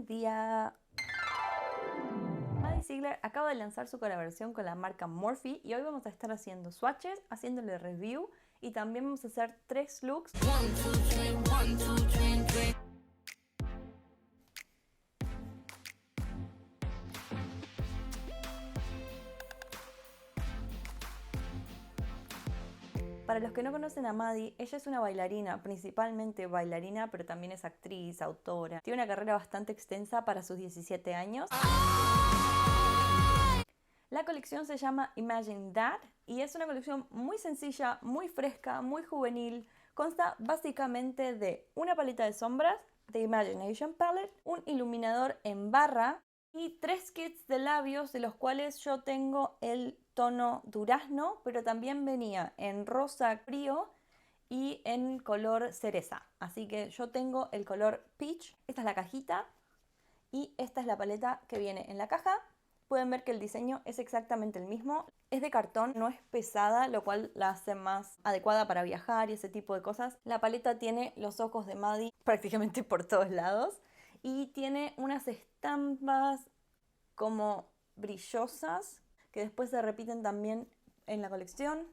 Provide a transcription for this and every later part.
Buen día. Maddie Ziegler acaba de lanzar su colaboración con la marca Morphe y hoy vamos a estar haciendo swatches, haciéndole review y también vamos a hacer 3 looks. Para los que no conocen a Maddie, ella es una bailarina, principalmente bailarina, pero también es actriz, autora. Tiene una carrera bastante extensa para sus 17 años. La colección se llama Imagine That y es una colección muy sencilla, muy fresca, muy juvenil. Consta básicamente de una paleta de sombras, de Imagination Palette, un iluminador en barra y 3 kits de labios, de los cuales yo tengo el tono durazno, pero también venía en rosa frío y en color cereza. Así que yo tengo el color peach. Esta es la cajita y esta es la paleta que viene en la caja. Pueden ver que el diseño es exactamente el mismo. Es de cartón, no es pesada, lo cual la hace más adecuada para viajar y ese tipo de cosas. La paleta tiene los ojos de Maddie prácticamente por todos lados y tiene unas estampas como brillosas que después se repiten también en la colección.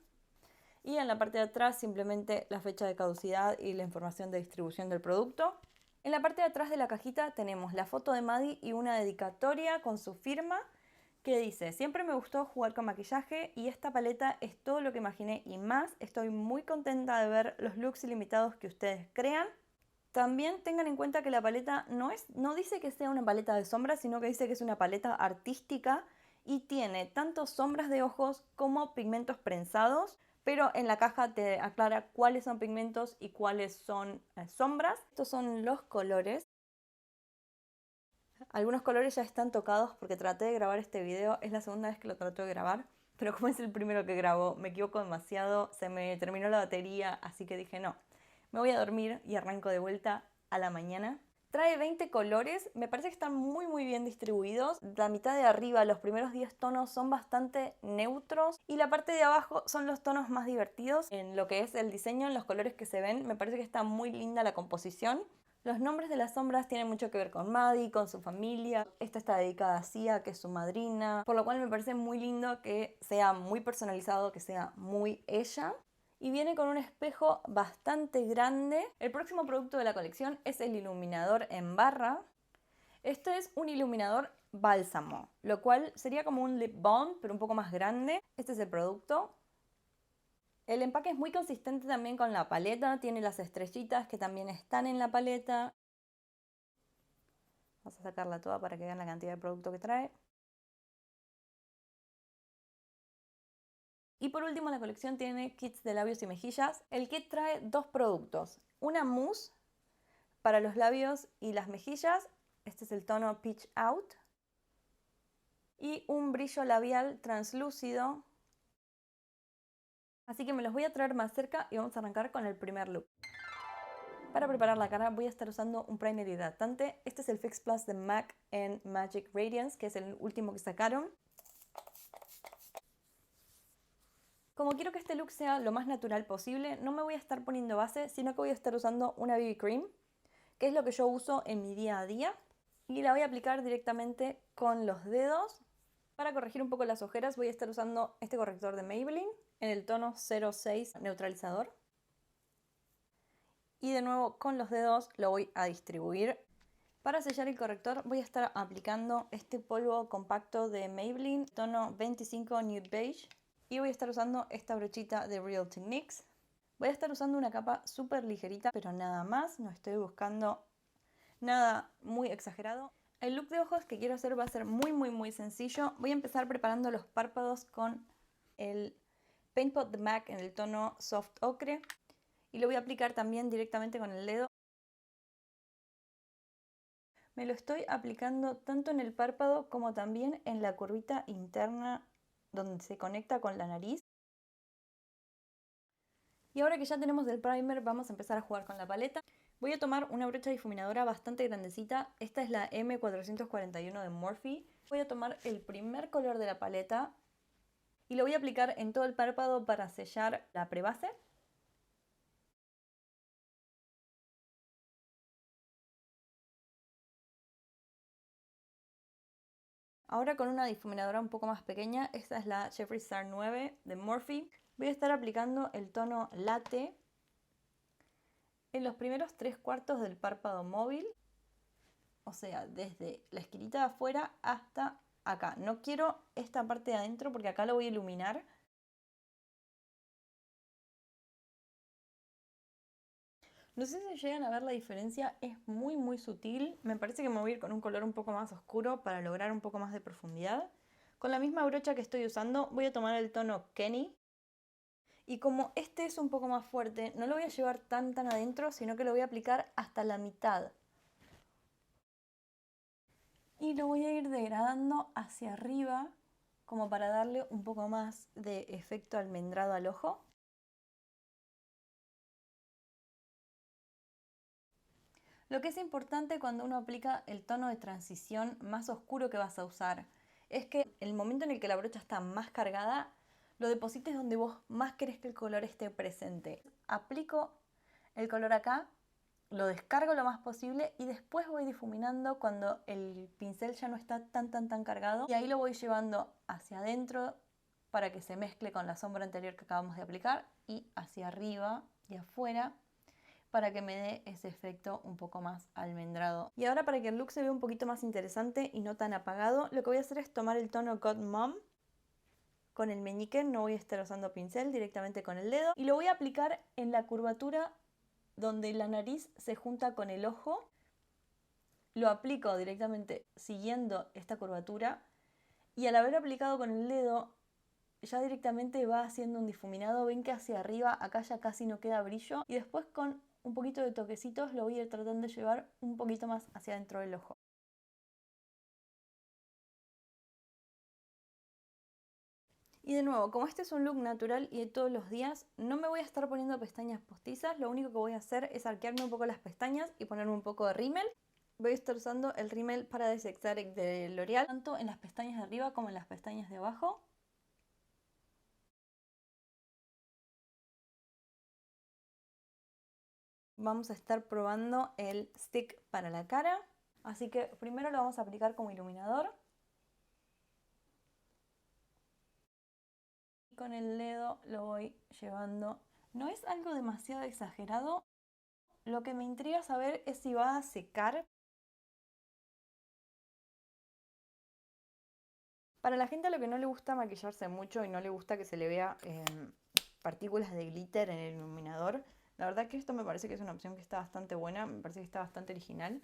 Y en la parte de atrás simplemente la fecha de caducidad y la información de distribución del producto. En la parte de atrás de la cajita tenemos la foto de Maddie y una dedicatoria con su firma que dice: siempre me gustó jugar con maquillaje y esta paleta es todo lo que imaginé y más. Estoy muy contenta de ver los looks ilimitados que ustedes crean. También tengan en cuenta que la paleta no dice que sea una paleta de sombras, sino que dice que es una paleta artística y tiene tanto sombras de ojos como pigmentos prensados, pero en la caja te aclara cuáles son pigmentos y cuáles son sombras. Estos son los colores. Algunos colores ya están tocados porque traté de grabar este video, es la segunda vez que lo trato de grabar, pero como es el primero que grabo, me equivoco demasiado, se me terminó la batería, así que dije no, me voy a dormir y arranco de vuelta a la mañana. Trae 20 colores, me parece que están muy bien distribuidos. La mitad de arriba, los primeros 10 tonos son bastante neutros y la parte de abajo son los tonos más divertidos. En lo que es el diseño, en los colores que se ven, me parece que está muy linda la composición. Los nombres de las sombras tienen mucho que ver con Maddie, con su familia. Esta está dedicada a Sia, que es su madrina, por lo cual me parece muy lindo que sea muy personalizado, que sea muy ella. Y viene con un espejo bastante grande. El próximo producto de la colección es el iluminador en barra. Este es un iluminador bálsamo, lo cual sería como un lip balm, pero un poco más grande. Este es el producto. El empaque es muy consistente también con la paleta, tiene las estrellitas que también están en la paleta. Vamos a sacarla toda para que vean la cantidad de producto que trae. Y por último, la colección tiene kits de labios y mejillas. El kit trae 2 productos. Una mousse para los labios y las mejillas. Este es el tono Peach Out. Y un brillo labial translúcido. Así que me los voy a traer más cerca y vamos a arrancar con el primer look. Para preparar la cara voy a estar usando un primer hidratante. Este es el Fix Plus de MAC en Magic Radiance, que es el último que sacaron. Como quiero que este look sea lo más natural posible, no me voy a estar poniendo base, sino que voy a estar usando una BB Cream, que es lo que yo uso en mi día a día. Y la voy a aplicar directamente con los dedos. Para corregir un poco las ojeras voy a estar usando este corrector de Maybelline en el tono 06 neutralizador. Y de nuevo con los dedos lo voy a distribuir. Para sellar el corrector voy a estar aplicando este polvo compacto de Maybelline, tono 25 Nude Beige. Y voy a estar usando esta brochita de Real Techniques. Voy a estar usando una capa súper ligerita, pero nada más. No estoy buscando nada muy exagerado. El look de ojos que quiero hacer va a ser muy sencillo. Voy a empezar preparando los párpados con el Paint Pot de MAC en el tono Soft Ocre. Y lo voy a aplicar también directamente con el dedo. Me lo estoy aplicando tanto en el párpado como también en la curvita interna donde se conecta con la nariz. Y ahora que ya tenemos el primer, vamos a empezar a jugar con la paleta. Voy a tomar una brocha difuminadora bastante grandecita. Esta es la M441 de Morphe. Voy a tomar el primer color de la paleta y lo voy a aplicar en todo el párpado para sellar la prebase. Ahora con una difuminadora un poco más pequeña, esta es la Jeffree Star 9 de Morphe, voy a estar aplicando el tono Latte en los primeros 3/4 del párpado móvil, o sea, desde la esquinita de afuera hasta acá. No quiero esta parte de adentro porque acá lo voy a iluminar. No sé si llegan a ver la diferencia, es muy sutil. Me parece que me voy a ir con un color un poco más oscuro para lograr un poco más de profundidad. Con la misma brocha que estoy usando voy a tomar el tono Kenny. Y como este es un poco más fuerte, no lo voy a llevar tan adentro, sino que lo voy a aplicar hasta la mitad. Y lo voy a ir degradando hacia arriba, como para darle un poco más de efecto almendrado al ojo. Lo que es importante cuando uno aplica el tono de transición más oscuro que vas a usar es que el momento en el que la brocha está más cargada, lo deposites donde vos más querés que el color esté presente. Aplico el color acá, lo descargo lo más posible y después voy difuminando cuando el pincel ya no está tan cargado, y ahí lo voy llevando hacia adentro para que se mezcle con la sombra anterior que acabamos de aplicar, y hacia arriba y afuera para que me dé ese efecto un poco más almendrado. Y ahora, para que el look se vea un poquito más interesante y no tan apagado, lo que voy a hacer es tomar el tono God Mom con el meñique. No voy a estar usando pincel, directamente con el dedo, y lo voy a aplicar en la curvatura donde la nariz se junta con el ojo. Lo aplico directamente siguiendo esta curvatura, y al haber aplicado con el dedo ya directamente va haciendo un difuminado. Ven que hacia arriba acá ya casi no queda brillo, y después con un poquito de toquecitos lo voy a ir tratando de llevar un poquito más hacia dentro del ojo. Y de nuevo, como este es un look natural y de todos los días, no me voy a estar poniendo pestañas postizas. Lo único que voy a hacer es arquearme un poco las pestañas y ponerme un poco de rímel. Voy a estar usando el rímel Paradise Exotic de L'Oreal, tanto en las pestañas de arriba como en las pestañas de abajo. Vamos a estar probando el stick para la cara. Así que primero lo vamos a aplicar como iluminador. Con el dedo lo voy llevando. No es algo demasiado exagerado. Lo que me intriga saber es si va a secar. Para la gente a lo que no le gusta maquillarse mucho y no le gusta que se le vea partículas de glitter en el iluminador, la verdad que esto me parece que es una opción que está bastante buena, me parece que está bastante original.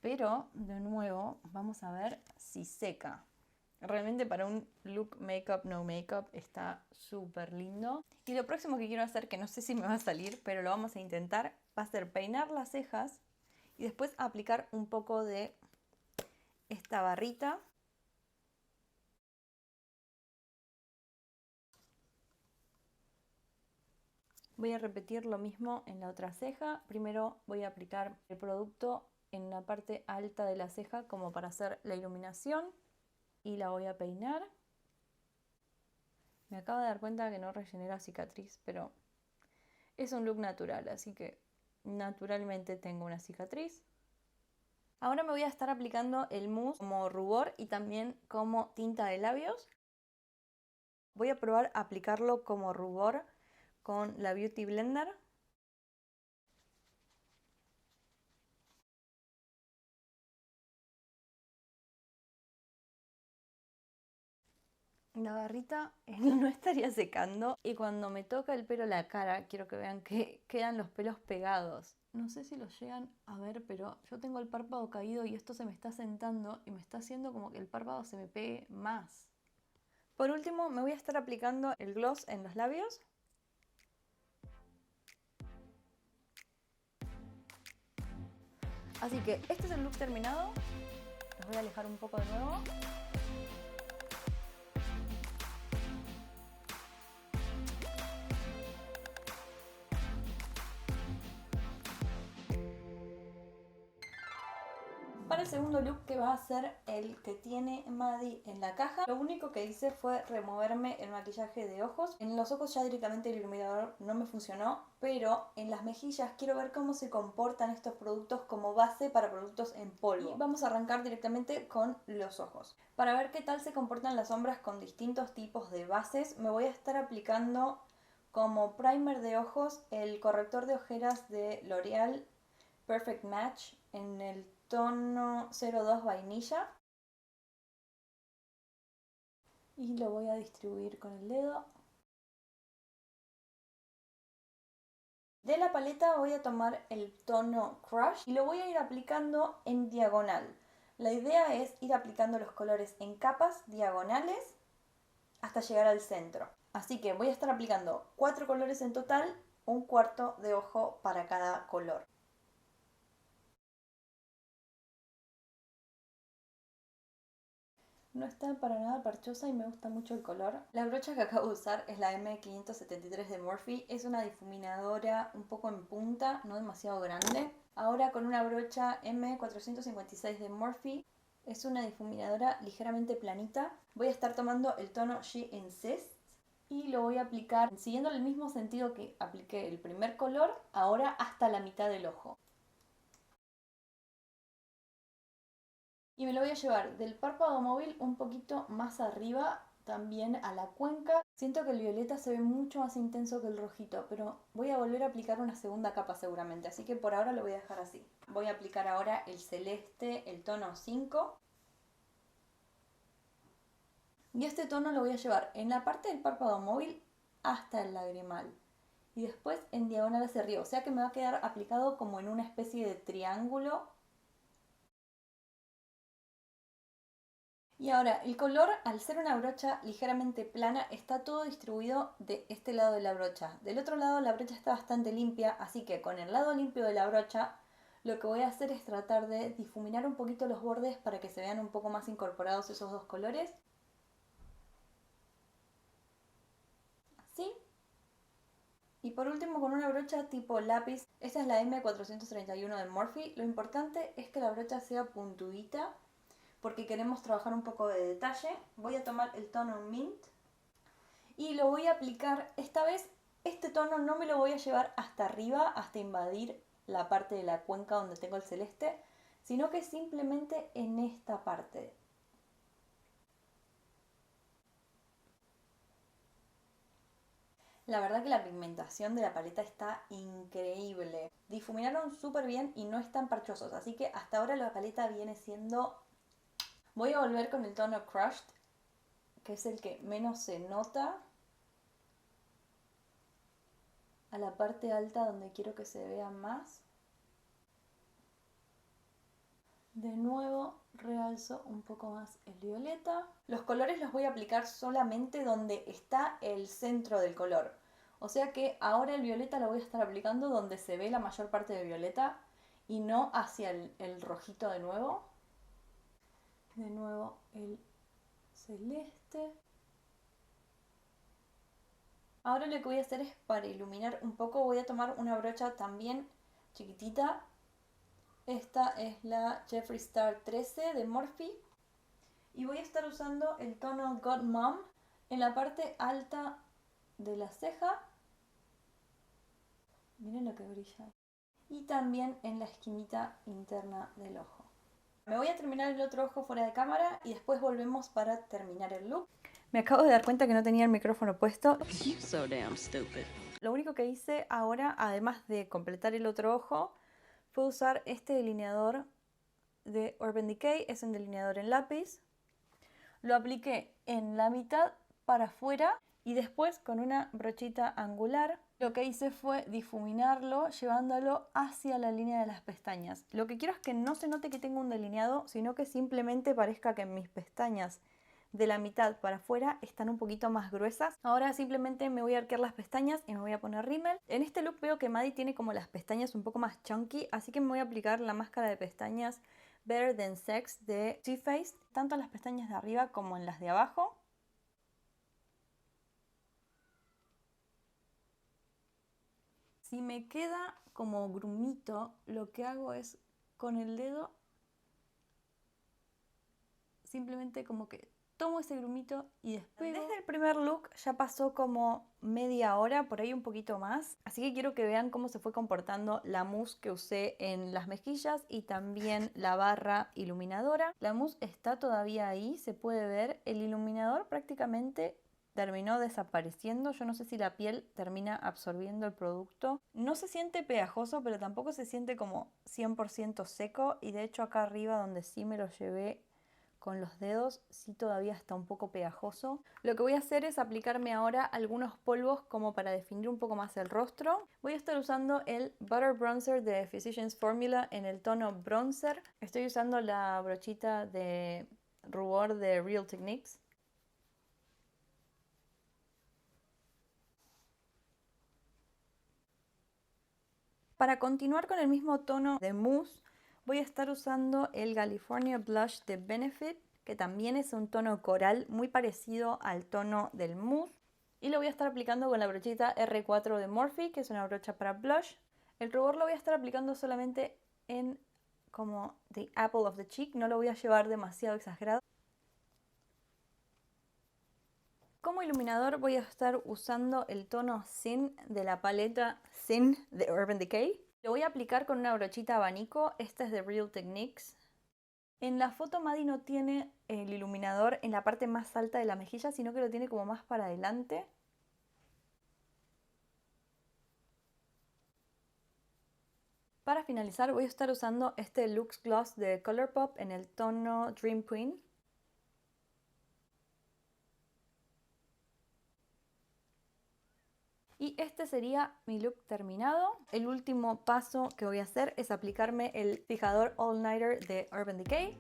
Pero, de nuevo, vamos a ver si seca. Realmente para un look make-up, no make-up, está súper lindo. Y lo próximo que quiero hacer, que no sé si me va a salir, pero lo vamos a intentar, va a ser peinar las cejas y después aplicar un poco de esta barrita. Voy a repetir lo mismo en la otra ceja. Primero voy a aplicar el producto en la parte alta de la ceja como para hacer la iluminación, y la voy a peinar. Me acabo de dar cuenta que no rellené la cicatriz, pero es un look natural, así que naturalmente tengo una cicatriz. Ahora me voy a estar aplicando el mousse como rubor y también como tinta de labios. Voy a probar a aplicarlo como rubor con la Beauty Blender. La barrita no estaría secando, y cuando me toca el pelo la cara, quiero que vean que quedan los pelos pegados. No sé si los llegan a ver, pero yo tengo el párpado caído y esto se me está sentando y me está haciendo como que el párpado se me pegue más. Por último, me voy a estar aplicando el gloss en los labios. Así que este es el look terminado. Los voy a alejar un poco de nuevo. Para el segundo look, que va a ser el que tiene Maddie en la caja, lo único que hice fue removerme el maquillaje de ojos. En los ojos ya directamente el iluminador no me funcionó, pero en las mejillas quiero ver cómo se comportan estos productos como base para productos en polvo. Y vamos a arrancar directamente con los ojos. Para ver qué tal se comportan las sombras con distintos tipos de bases, me voy a estar aplicando como primer de ojos el corrector de ojeras de L'Oreal Perfect Match en el tono 02 vainilla. Y lo voy a distribuir con el dedo. De la paleta voy a tomar el tono Crush y lo voy a ir aplicando en diagonal. La idea es ir aplicando los colores en capas diagonales hasta llegar al centro. Así que voy a estar aplicando 4 colores en total, un cuarto de ojo para cada color. No está para nada parchosa y me gusta mucho el color. La brocha que acabo de usar es la M573 de Morphe. Es una difuminadora un poco en punta, no demasiado grande. Ahora con una brocha M456 de Morphe. Es una difuminadora ligeramente planita. Voy a estar tomando el tono She Insists y lo voy a aplicar siguiendo el mismo sentido que apliqué el primer color, ahora hasta la mitad del ojo. Y me lo voy a llevar del párpado móvil un poquito más arriba, también a la cuenca. Siento que el violeta se ve mucho más intenso que el rojito, pero voy a volver a aplicar una segunda capa seguramente, así que por ahora lo voy a dejar así. Voy a aplicar ahora el celeste, el tono 5. Y este tono lo voy a llevar en la parte del párpado móvil hasta el lagrimal. Y después en diagonal hacia arriba, o sea que me va a quedar aplicado como en una especie de triángulo. Y ahora, el color, al ser una brocha ligeramente plana, está todo distribuido de este lado de la brocha. Del otro lado la brocha está bastante limpia, así que con el lado limpio de la brocha, lo que voy a hacer es tratar de difuminar un poquito los bordes para que se vean un poco más incorporados esos dos colores. Así. Y por último con una brocha tipo lápiz, esta es la M431 de Morphe. Lo importante es que la brocha sea puntudita, porque queremos trabajar un poco de detalle. Voy a tomar el tono Mint y lo voy a aplicar. Esta vez este tono no me lo voy a llevar hasta arriba, hasta invadir la parte de la cuenca donde tengo el celeste, sino que simplemente en esta parte. La verdad que la pigmentación de la paleta está increíble. Difuminaron súper bien y no están parchosos, así que hasta ahora la paleta viene siendo... Voy a volver con el tono Crushed, que es el que menos se nota, a la parte alta donde quiero que se vea más. De nuevo realzo un poco más el violeta. Los colores los voy a aplicar solamente donde está el centro del color. O sea que ahora el violeta lo voy a estar aplicando donde se ve la mayor parte de violeta y no hacia el rojito de nuevo. De nuevo el celeste. Ahora lo que voy a hacer es, para iluminar un poco, voy a tomar una brocha también chiquitita. Esta es la Jeffree Star 13 de Morphe. Y voy a estar usando el tono God Mom en la parte alta de la ceja. Miren lo que brilla. Y también en la esquinita interna del ojo. Me voy a terminar el otro ojo fuera de cámara y después volvemos para terminar el look. Me acabo de dar cuenta que no tenía el micrófono puesto. So damn stupid. Lo único que hice ahora, además de completar el otro ojo, fue usar este delineador de Urban Decay. Es un delineador en lápiz. Lo apliqué en la mitad para afuera y después con una brochita angular lo que hice fue difuminarlo llevándolo hacia la línea de las pestañas. Lo que quiero es que no se note que tengo un delineado, sino que simplemente parezca que mis pestañas de la mitad para afuera están un poquito más gruesas. Ahora simplemente me voy a arquear las pestañas y me voy a poner rímel. En este look veo que Maddie tiene como las pestañas un poco más chunky, así que me voy a aplicar la máscara de pestañas Better Than Sex de Too Faced, tanto en las pestañas de arriba como en las de abajo. Si me queda como grumito, lo que hago es con el dedo simplemente como que tomo ese grumito y despego. Desde el primer look ya pasó como media hora, por ahí un poquito más. Así que quiero que vean cómo se fue comportando la mousse que usé en las mejillas y también la barra iluminadora. La mousse está todavía ahí, se puede ver. El iluminador prácticamente terminó desapareciendo. Yo no sé si la piel termina absorbiendo el producto. No se siente pegajoso, pero tampoco se siente como 100% seco. Y de hecho acá arriba donde sí me lo llevé con los dedos, sí todavía está un poco pegajoso. Lo que voy a hacer es aplicarme ahora algunos polvos como para definir un poco más el rostro. Voy a estar usando el Butter Bronzer de Physicians Formula en el tono bronzer. Estoy usando la brochita de rubor de Real Techniques. Para continuar con el mismo tono de mousse, voy a estar usando el California Blush de Benefit, que también es un tono coral muy parecido al tono del mousse. Y lo voy a estar aplicando con la brochita R4 de Morphe, que es una brocha para blush. El rubor lo voy a estar aplicando solamente en como the apple of the cheek, no lo voy a llevar demasiado exagerado. Como iluminador voy a estar usando el tono Sin de la paleta Sin de Urban Decay. Lo voy a aplicar con una brochita abanico, esta es de Real Techniques. En la foto Maddie no tiene el iluminador en la parte más alta de la mejilla, sino que lo tiene como más para adelante. Para finalizar voy a estar usando este Luxe Gloss de Colourpop en el tono Dream Queen. Y este sería mi look terminado. El último paso que voy a hacer es aplicarme el fijador All Nighter de Urban Decay.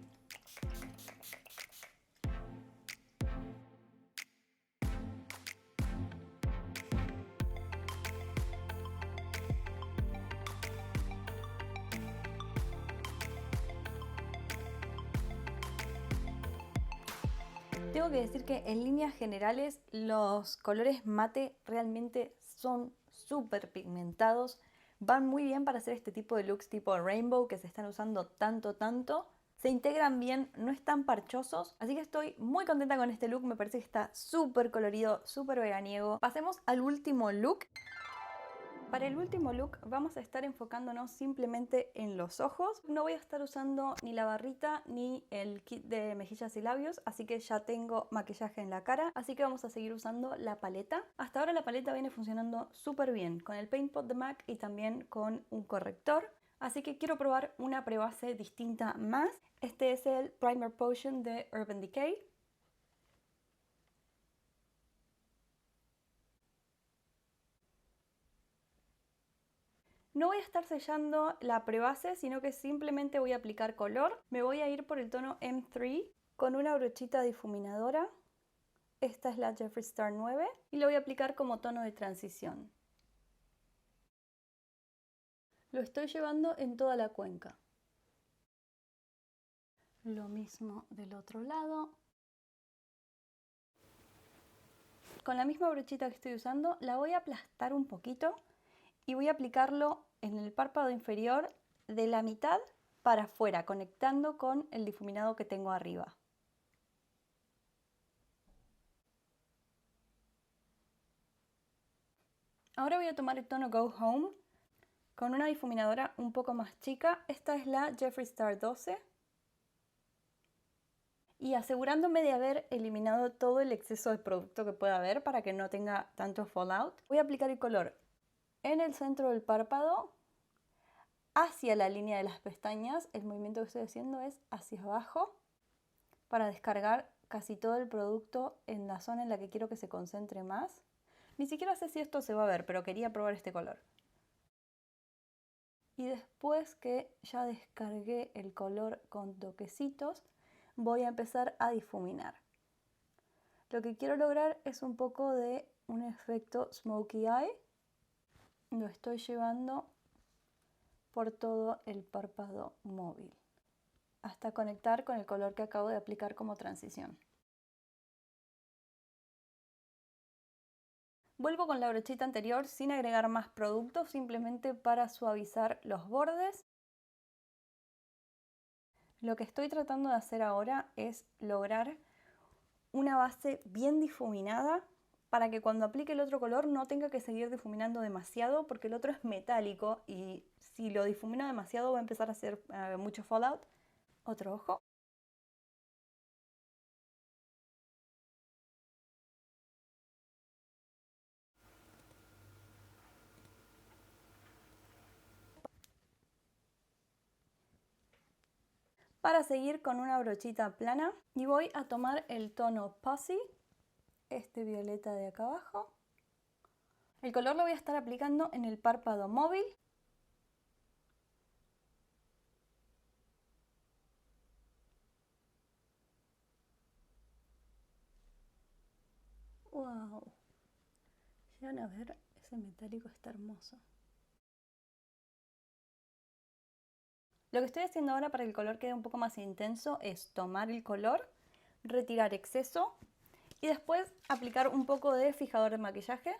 Tengo que decir que en líneas generales los colores mate realmente son súper pigmentados. Van muy bien para hacer este tipo de looks tipo rainbow que se están usando tanto. Se integran bien, no están parchosos. Así que estoy muy contenta con este look. Me parece que está súper colorido, súper veraniego. Pasemos al último look. Para el último look vamos a estar enfocándonos simplemente en los ojos. No voy a estar usando ni la barrita ni el kit de mejillas y labios, así que ya tengo maquillaje en la cara, así que vamos a seguir usando la paleta. Hasta ahora la paleta viene funcionando súper bien con el Paint Pot de MAC y también con un corrector. Así que quiero probar una prebase distinta más. Este es el Primer Potion de Urban Decay. No voy a estar sellando la prebase, sino que simplemente voy a aplicar color. Me voy a ir por el tono M3 con una brochita difuminadora. Esta es la Jeffree Star 9 y lo voy a aplicar como tono de transición. Lo estoy llevando en toda la cuenca. Lo mismo del otro lado. Con la misma brochita que estoy usando, la voy a aplastar un poquito y voy a aplicarlo en el párpado inferior de la mitad para afuera, conectando con el difuminado que tengo arriba. Ahora voy a tomar el tono Go Home con una difuminadora un poco más chica. Esta es la Jeffree Star 12. Y asegurándome de haber eliminado todo el exceso de producto que pueda haber para que no tenga tanto fallout, voy a aplicar el color en el centro del párpado, hacia la línea de las pestañas. El movimiento que estoy haciendo es hacia abajo para descargar casi todo el producto en la zona en la que quiero que se concentre más. Ni siquiera sé si esto se va a ver, pero quería probar este color. Y después que ya descargué el color con toquecitos, voy a empezar a difuminar. Lo que quiero lograr es un poco de un efecto smokey eye. Lo estoy llevando por todo el párpado móvil hasta conectar con el color que acabo de aplicar como transición. Vuelvo con la brochita anterior sin agregar más productos, simplemente para suavizar los bordes. Lo que estoy tratando de hacer ahora es lograr una base bien difuminada para que cuando aplique el otro color no tenga que seguir difuminando demasiado, porque el otro es metálico y si lo difumino demasiado va a empezar a hacer mucho fallout. Otro ojo. Para seguir con una brochita plana y voy a tomar el tono Pussy, este violeta de acá abajo. El color lo voy a estar aplicando en el párpado móvil. ¡Wow! Llegan a ver, ese metálico está hermoso. Lo que estoy haciendo ahora para que el color quede un poco más intenso es tomar el color, retirar exceso y después aplicar un poco de fijador de maquillaje.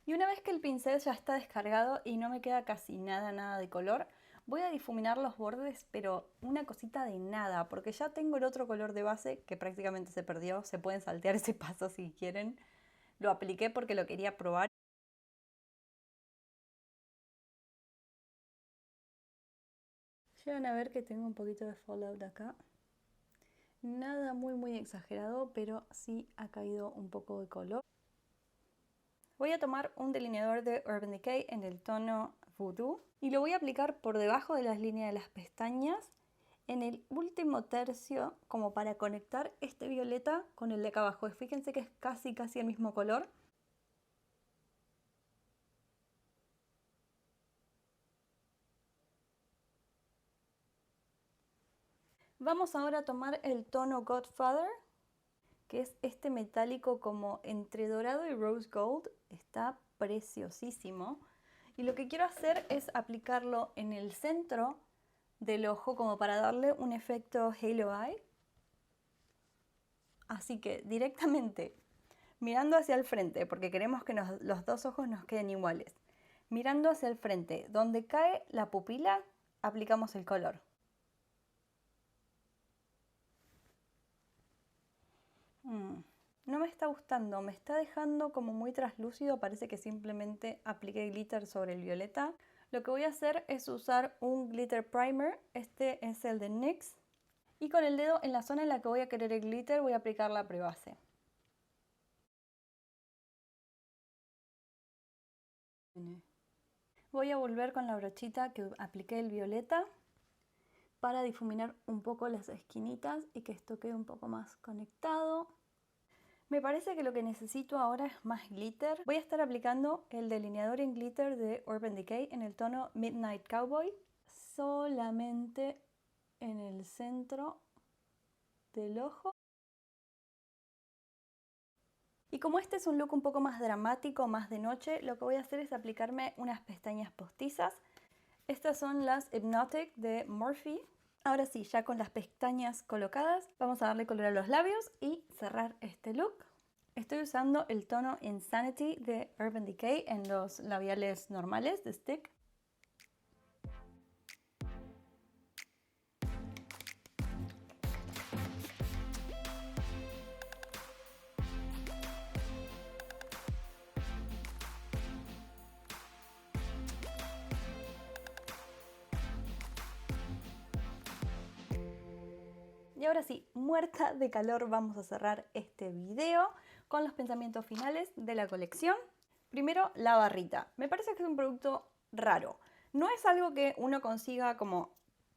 Y una vez que el pincel ya está descargado y no me queda casi nada de color, voy a difuminar los bordes, pero una cosita de nada, porque ya tengo el otro color de base que prácticamente se perdió. Se pueden saltear ese paso si quieren. Lo apliqué porque lo quería probar. Llegan a ver que tengo un poquito de fallout acá. Nada muy exagerado, pero sí ha caído un poco de color. Voy a tomar un delineador de Urban Decay en el tono Voodoo y lo voy a aplicar por debajo de las líneas de las pestañas en el último tercio, como para conectar este violeta con el de acá abajo. Fíjense que es casi el mismo color. Vamos ahora a tomar el tono Godfather, que es este metálico como entre dorado y rose gold. Está preciosísimo. Y lo que quiero hacer es aplicarlo en el centro del ojo como para darle un efecto halo eye. Así que directamente mirando hacia el frente, porque queremos que los dos ojos nos queden iguales. Mirando hacia el frente, donde cae la pupila, aplicamos el color. No me está gustando, me está dejando como muy traslúcido, parece que simplemente apliqué glitter sobre el violeta. Lo que voy a hacer es usar un glitter primer, este es el de NYX, y con el dedo en la zona en la que voy a querer el glitter voy a aplicar la prebase. Voy a volver con la brochita que apliqué el violeta para difuminar un poco las esquinitas y que esto quede un poco más conectado. Me parece que lo que necesito ahora es más glitter. Voy a estar aplicando el delineador en glitter de Urban Decay en el tono Midnight Cowboy, solamente en el centro del ojo. Y como este es un look un poco más dramático, más de noche, lo que voy a hacer es aplicarme unas pestañas postizas. Estas son las Hypnotic de Morphe. Ahora sí, ya con las pestañas colocadas, vamos a darle color a los labios y cerrar este look. Estoy usando el tono Insanity de Urban Decay en los labiales normales de Stick. Y ahora sí, muerta de calor, vamos a cerrar este video con los pensamientos finales de la colección. Primero, la barrita. Me parece que es un producto raro. No es algo que uno consiga como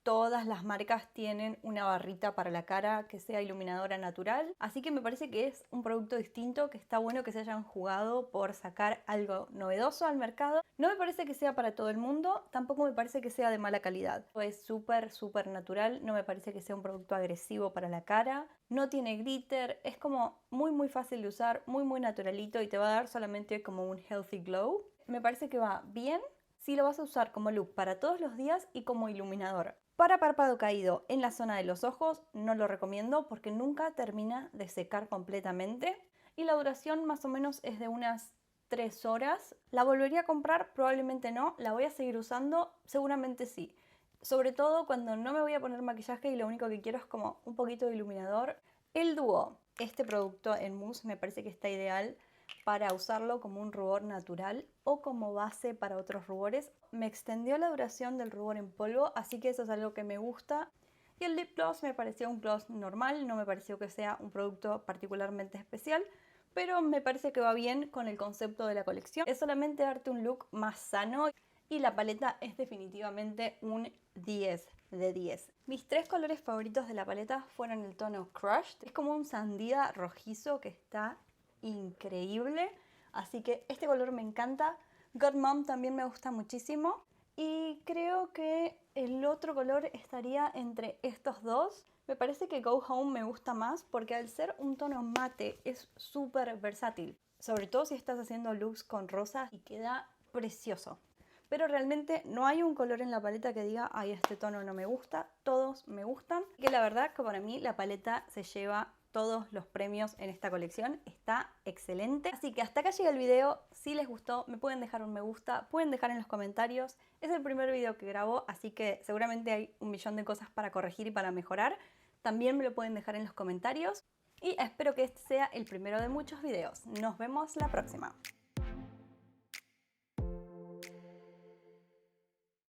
todas las marcas tienen una barrita para la cara que sea iluminadora natural. Así que me parece que es un producto distinto, que está bueno que se hayan jugado por sacar algo novedoso al mercado. No me parece que sea para todo el mundo, tampoco me parece que sea de mala calidad. Es súper natural, no me parece que sea un producto agresivo para la cara. No tiene glitter, es como muy fácil de usar, muy naturalito y te va a dar solamente como un healthy glow. Me parece que va bien si lo vas a usar como look para todos los días y como iluminador. Para párpado caído en la zona de los ojos no lo recomiendo porque nunca termina de secar completamente y la duración más o menos es de unas 3 horas. ¿La volvería a comprar? Probablemente no. ¿La voy a seguir usando? Seguramente sí. Sobre todo cuando no me voy a poner maquillaje y lo único que quiero es como un poquito de iluminador. El Duo, este producto en mousse me parece que está ideal para usarlo como un rubor natural o como base para otros rubores. Me extendió la duración del rubor en polvo, así que eso es algo que me gusta. Y el lip gloss me pareció un gloss normal, no me pareció que sea un producto particularmente especial, pero me parece que va bien con el concepto de la colección. Es solamente darte un look más sano y la paleta es definitivamente un 10 de 10. Mis 3 colores favoritos de la paleta fueron el tono Crushed. Es como un sandía rojizo que está increíble, así que este color me encanta. God Mom también me gusta muchísimo y creo que el otro color estaría entre estos dos. Me parece que Go Home me gusta más porque al ser un tono mate es súper versátil, sobre todo si estás haciendo looks con rosas y queda precioso. Pero realmente no hay un color en la paleta que diga, ay, este tono no me gusta, todos me gustan. Que la verdad que para mí la paleta se lleva todos los premios en esta colección, está excelente. Así que hasta acá llega el video. Si les gustó me pueden dejar un me gusta, pueden dejar en los comentarios. Es el primer video que grabo, así que seguramente hay un millón de cosas para corregir y para mejorar. También me lo pueden dejar en los comentarios y espero que este sea el primero de muchos videos. Nos vemos la próxima.